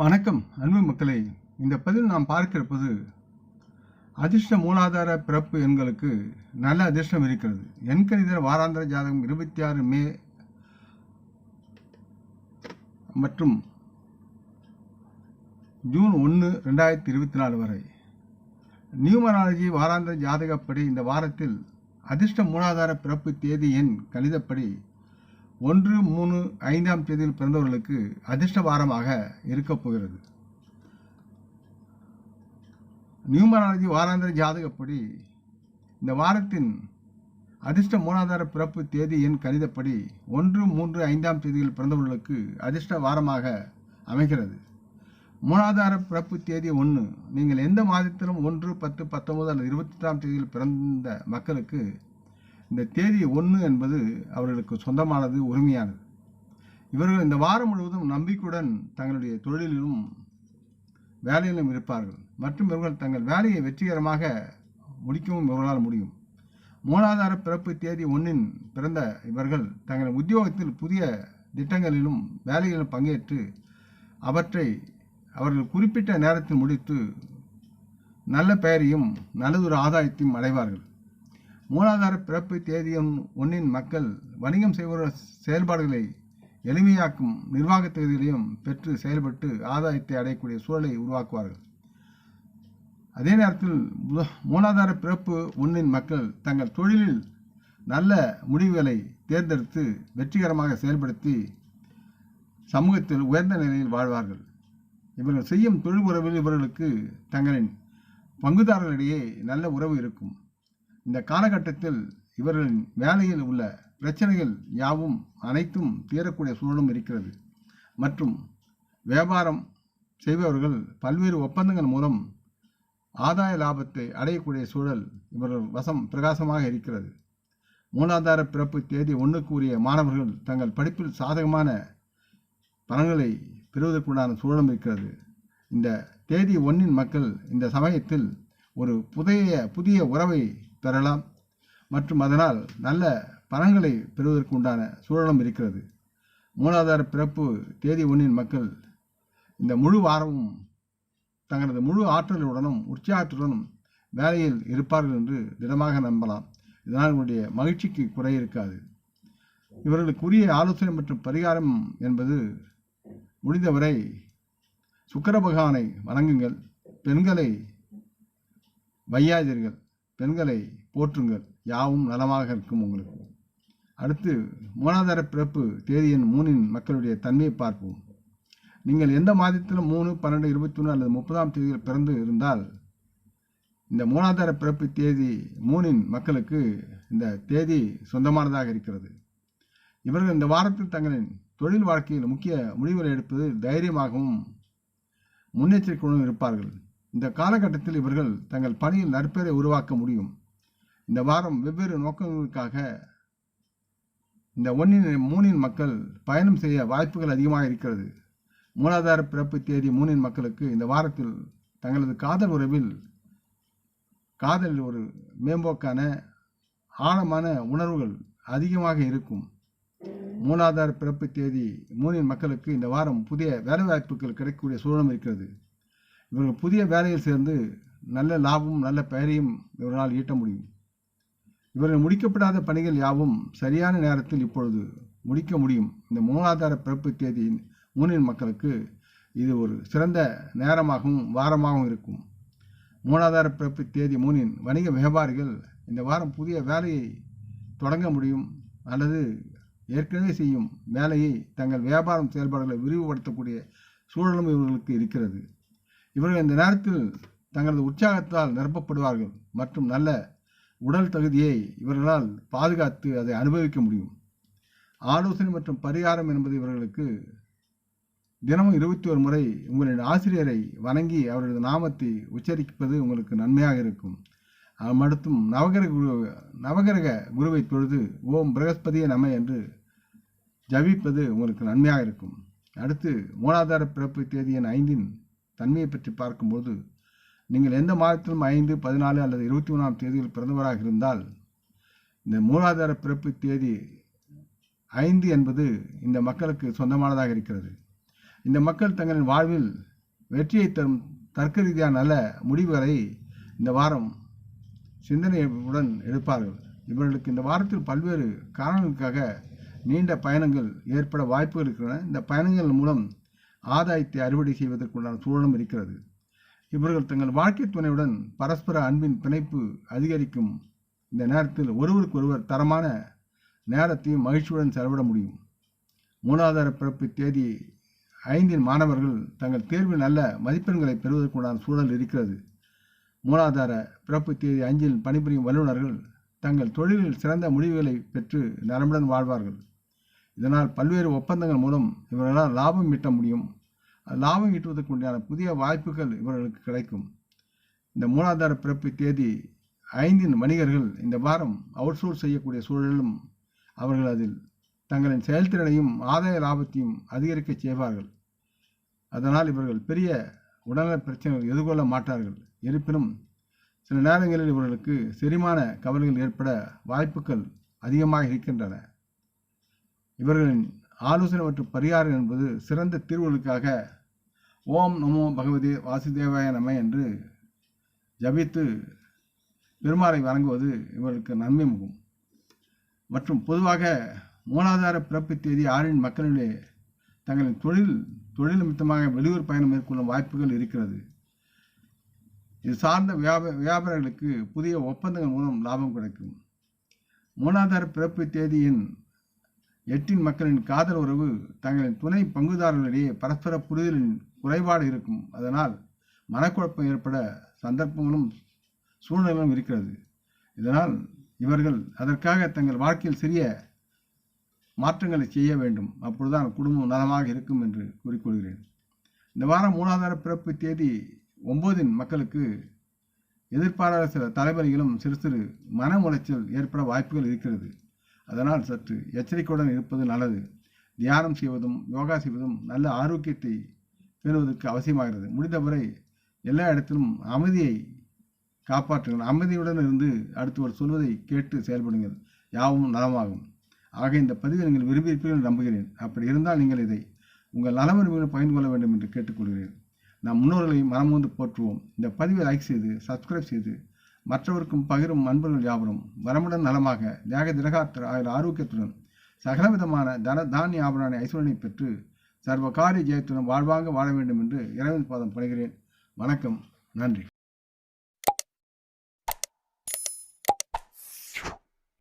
வணக்கம் அன்பு மக்களே. இந்த பதிவில் நாம் பார்க்க இருப்பது அதிர்ஷ்ட மூலாதார பிறப்பு எண்களுக்கு நல்ல அதிர்ஷ்டம் இருக்கிறது. எண்கணித வாராந்திர ஜாதகம் 26 மே மற்றும் ஜூன் 1, 2024 வரை. நியூமராலஜி வாராந்திர ஜாதகப்படி இந்த வாரத்தில் அதிர்ஷ்ட மூலாதார பிறப்பு தேதி எண் கணிதப்படி 1, 3, 5ஆம் தேதியில் பிறந்தவர்களுக்கு அதிர்ஷ்ட வாரமாக இருக்கப் போகிறது. நியூமராலஜி வாராந்திர ஜாதகப்படி இந்த வாரத்தின் அதிர்ஷ்ட மூலாதார பிறப்பு தேதி எண் கணிதப்படி 1, 3, 5ஆம் தேதியில் பிறந்தவர்களுக்கு அதிர்ஷ்ட வாரமாக அமைகிறது. மூலாதார பிறப்பு தேதி 1. நீங்கள் எந்த மாதத்திலும் 1, 10, 19 அல்லது 28ஆம் தேதியில் பிறந்த மக்களுக்கு இந்த தேதி 1 என்பது அவர்களுக்கு சொந்தமானது, உரிமையானது. இவர்கள் இந்த வாரம் முழுவதும் நம்பிக்கையுடன் தங்களுடைய தொழிலிலும் வேலையிலும் இருப்பார்கள் மற்றும் இவர்கள் தங்கள் வேலையை வெற்றிகரமாக முடிக்கவும் இவர்களால் முடியும். மூலாதார பிறப்பு தேதி 1இன் பிறந்த இவர்கள் தங்கள் உத்தியோகத்தில் புதிய திட்டங்களிலும் வேலைகளிலும் பங்கேற்று அவற்றை அவர்கள் குறிப்பிட்ட நேரத்தில் முடித்து நல்ல பெயரையும் நல்லதொரு ஆதாயத்தையும் அடைவார்கள். மூலாதார பிறப்பு தேதி 1இன் மக்கள் வணிகம் செய்வோர் செயல்பாடுகளை எளிமையாக்கும் நிர்வாக தகுதிகளையும் பெற்று செயல்பட்டு ஆதாயத்தை அடையக்கூடிய சூழலை உருவாக்குவார்கள். அதே நேரத்தில் மூலாதார பிறப்பு 1இன் மக்கள் தங்கள் தொழிலில் நல்ல முடிவுகளை தேர்ந்தெடுத்து வெற்றிகரமாக செயல்படுத்தி சமூகத்தில் உயர்ந்த நிலையில் வாழ்வார்கள். இவர்கள் செய்யும் தொழில் உறவில் இவர்களுக்கு தங்களின் பங்குதாரர்களிடையே நல்ல உறவு இருக்கும். இந்த காலகட்டத்தில் இவர்களின் வேலையில் உள்ள பிரச்சனைகள் யாவும் அனைத்தும் தீரக்கூடிய சூழலும் இருக்கிறது மற்றும் வியாபாரம் செய்பவர்கள் பல்வேறு ஒப்பந்தங்கள் மூலம் ஆதாய லாபத்தை அடையக்கூடிய சூழல் இவர்கள் வசம் பிரகாசமாக இருக்கிறது. மூலாதார பிறப்பு தேதி 1க்கு உரிய மாணவர்கள் தங்கள் படிப்பில் சாதகமான பலன்களை பெறுவதற்குண்டான சூழலும் இருக்கிறது. இந்த தேதி 1இன் மக்கள் இந்த சமயத்தில் ஒரு புதிய உறவை பெறலாம் மற்றும் அதனால் நல்ல பலன்களை பெறுவதற்கு உண்டான சூழலும் இருக்கிறது. மூலாதார பிறப்பு தேதி 1இன் மக்கள் இந்த முழு வாரமும் தங்களது முழு ஆற்றலுடனும் உற்சாகத்துடனும் வேலையில் இருப்பார்கள் என்று திடமாக நம்பலாம். இதனால் இவருடைய மகிழ்ச்சிக்கு குறை இருக்காது. இவர்களுக்குரிய ஆலோசனை மற்றும் பரிகாரம் என்பது முடிந்தவரை சுக்கிர பகவானை வணங்குங்கள், பெண்களை வையாதீர்கள், பெண்களை போற்றுங்கள், யாவும் நலமாக இருக்கும் உங்களுக்கு. அடுத்து மூலாதார பிறப்பு தேதி எண் 3இன் மக்களுடைய தன்மையை பார்ப்போம். நீங்கள் எந்த மாதத்திலும் 3, 12, 21 அல்லது 30ஆம் தேதியில் பிறந்து இருந்தால் இந்த மூலாதார பிறப்பு தேதி 3இன் மக்களுக்கு இந்த தேதி சொந்தமானதாக இருக்கிறது. இவர்கள் இந்த வாரத்தில் தங்களின் தொழில் வாழ்க்கையில் முக்கிய முடிவுகளை எடுப்பது தைரியமாகவும் முன்னெச்சரிக்கையுடன் இருப்பார்கள். இந்த காலகட்டத்தில் இவர்கள் தங்கள் பணியில் நற்பெயரை உருவாக்க முடியும். இந்த வாரம் வெவ்வேறு நோக்கங்களுக்காக இந்த 3இன் மக்கள் பயணம் செய்ய வாய்ப்புகள் அதிகமாக இருக்கிறது. மூலாதார பிறப்பு தேதி 3இன் மக்களுக்கு இந்த வாரத்தில் தங்களது காதல் உறவில் காதலில் ஒரு மேம்போக்கான ஆழமான உணர்வுகள் அதிகமாக இருக்கும். மூலாதார பிறப்பு தேதி 3இன் மக்களுக்கு இந்த வாரம் புதிய வேலை வாய்ப்புகள் கிடைக்கக்கூடிய சூழலும் இருக்கிறது. இவர்கள் புதிய வேலையில் சேர்ந்து நல்ல லாபமும் நல்ல பெயரையும் இவர்களால் ஈட்ட முடியும். இவர்கள் முடிக்கப்படாத பணிகள் யாவும் சரியான நேரத்தில் இப்பொழுது முடிக்க முடியும். இந்த மூலாதார பிறப்பு தேதி 3இன் மக்களுக்கு இது ஒரு சிறந்த நேரமாகவும் வாரமாகவும் இருக்கும். மூலாதார பிறப்பு தேதி 3இன் வணிக வியாபாரிகள் இந்த வாரம் புதிய வேலையை தொடங்க முடியும் அல்லது ஏற்கனவே செய்யும் வேலையை தங்கள் வியாபாரம் செயல்பாடுகளை விரிவுபடுத்தக்கூடிய சூழலும் இவர்களுக்கு இருக்கிறது. இவர்கள் இந்த நேரத்தில் தங்களது உற்சாகத்தால் நிரப்பப்படுவார்கள் மற்றும் நல்ல உடல் தகுதியை இவர்களால் பாதுகாத்து அதை அனுபவிக்க முடியும். ஆலோசனை மற்றும் பரிகாரம் என்பது இவர்களுக்கு தினமும் 21 முறை உங்களின் ஆசிரியரை வணங்கி அவரது நாமத்தை உச்சரிப்பது உங்களுக்கு நன்மையாக இருக்கும். அடுத்தும் நவகிரக குருவை தொழுது ஓம் பிரகஸ்பதியே நம என்று ஜபிப்பது உங்களுக்கு நன்மையாக இருக்கும். அடுத்து மூலாதார பிறப்பு தேதி எண் 5இன் தன்மையை பற்றி பார்க்கும்போது நீங்கள் எந்த மாதத்திலும் 5, 14 அல்லது 21ஆம் தேதியில் பிறந்தவராக இருந்தால் இந்த மூலாதார பிறப்பு தேதி 5 என்பது இந்த மக்களுக்கு சொந்தமானதாக இருக்கிறது. இந்த மக்கள் தங்களின் வாழ்வில் வெற்றியை தரும் தர்க்க ரீதியான நல்ல முடிவுகளை இந்த வாரம் சிந்தனையுடன் எடுப்பார்கள். இவர்களுக்கு இந்த வாரத்தில் பல்வேறு காரணங்களுக்காக நீண்ட பயணங்கள் ஏற்பட வாய்ப்புகள் இருக்கின்றன. இந்த பயணங்கள் மூலம் ஆதாயத்தை அறுவடை செய்வதற்குண்டான சூழலும் இருக்கிறது. இவர்கள் தங்கள் வாழ்க்கை துணையுடன் பரஸ்பர அன்பின் பிணைப்பு அதிகரிக்கும் இந்த நேரத்தில் ஒருவருக்கொருவர் தரமான நேரத்தையும் மகிழ்ச்சியுடன் செலவிட முடியும். மூலாதார பிறப்பு தேதி 5 மாணவர்கள் தங்கள் தேர்வில் நல்ல மதிப்பெண்களை பெறுவதற்குண்டான சூழல் இருக்கிறது. மூலாதார பிறப்பு தேதி 5 பணிபுரியும் வல்லுநர்கள் தங்கள் தொழிலில் சிறந்த முடிவுகளை பெற்று நலமுடன் வாழ்வார்கள். இதனால் பல்வேறு ஒப்பந்தங்கள் மூலம் இவர்களால் லாபம் ஈட்ட முடியும். லாபம் ஈட்டுவதற்குண்டான புதிய வாய்ப்புகள் இவர்களுக்கு கிடைக்கும். இந்த மூலாதார பிறப்பு தேதி 5 வணிகர்கள் இந்த வாரம் அவுட்சோர்ஸ் செய்யக்கூடிய சூழலும் அவர்கள் அதில் தங்களின் செயல்திறனையும் ஆதாய லாபத்தையும் அதிகரிக்க செய்வார்கள். அதனால் இவர்கள் பெரிய உடல்நல பிரச்சனைகள் எதிர்கொள்ள மாட்டார்கள். இருப்பினும் சில நேரங்களில் இவர்களுக்கு செரிமான கவலைகள் ஏற்பட வாய்ப்புகள் அதிகமாக இருக்கின்றன. இவர்களின் ஆலோசனை மற்றும் பரிகாரம் என்பது சிறந்த தீர்வுகளுக்காக ஓம் நமோ பகவதே வாசுதேவாய நம என்று ஜபித்து பெருமாளை வணங்குவது இவர்களுக்கு நன்மை மிகும். மற்றும் பொதுவாக மூலாதார பிறப்பு தேதி 6 மக்களிடையே தங்களின் தொழில் நிமித்தமாக வெளியூர் பயணம் மேற்கொள்ளும் வாய்ப்புகள் இருக்கிறது. இது சார்ந்த வியாபாரிகளுக்கு புதிய ஒப்பந்தங்கள் மூலம் லாபம் கிடைக்கும். மூலாதார பிறப்பு தேதியின் 8 மக்களின் காதல் உறவு தங்களின் துணை பங்குதாரர்களிடையே பரஸ்பர புரிதலின் குறைபாடு இருக்கும். அதனால் மனக்குழப்பம் ஏற்பட சந்தர்ப்பங்களும் சூழ்நிலைகளும் இருக்கிறது. இதனால் இவர்கள் அதற்காக தங்கள் வாழ்க்கையில் சிறிய மாற்றங்களை செய்ய வேண்டும். அப்பொழுதுதான் குடும்பம் நலமாக இருக்கும் என்று கூறிக்கொள்கிறேன். இந்த வாரம் மூலாதார பிறப்பு தேதி 9 மக்களுக்கு எதிர்பாராத சில தலைவலிகளும் சிறு சிறு மன உளைச்சல் ஏற்பட வாய்ப்புகள் இருக்கிறது. அதனால் சற்று எச்சரிக்கையுடன் இருப்பது நல்லது. தியானம் செய்வதும் யோகா செய்வதும் நல்ல ஆரோக்கியத்தை பெறுவதற்கு அவசியமாகிறது. முடிந்தவரை எல்லா இடத்திலும் அமைதியை காப்பாற்றுங்கள். அமைதியுடன் இருந்து அடுத்தவர் சொல்வதை கேட்டு செயல்படுங்கள். யாவும் நலமாகும். ஆக இந்த பதிவை நீங்கள் விரும்பியிருப்பீர்கள் என்று நம்புகிறேன். அப்படி இருந்தால் நீங்கள் இதை உங்கள் நலவரிமைகளை பகிர்ந்து கொள்ள வேண்டும் என்று கேட்டுக்கொள்கிறேன். நாம் முன்னோர்களை மனமுந்து போற்றுவோம். இந்த பதிவை லைக் செய்து சப்ஸ்கிரைப் செய்து மற்றவருக்கும் பகிரும் அன்பர்கள் யாவரும் வரமுடன் நலமாக தேக திரகாத்திர ஆரோக்கியத்துடன் சகலவிதமான தானிய ஆபரண ஐஸ்வரனை பெற்று சர்வகாரிய ஜெயத்துடன் வாழ்வாங்க வாழ வேண்டும் என்று இறைவன் பாதம் பணிகிறேன். வணக்கம். நன்றி.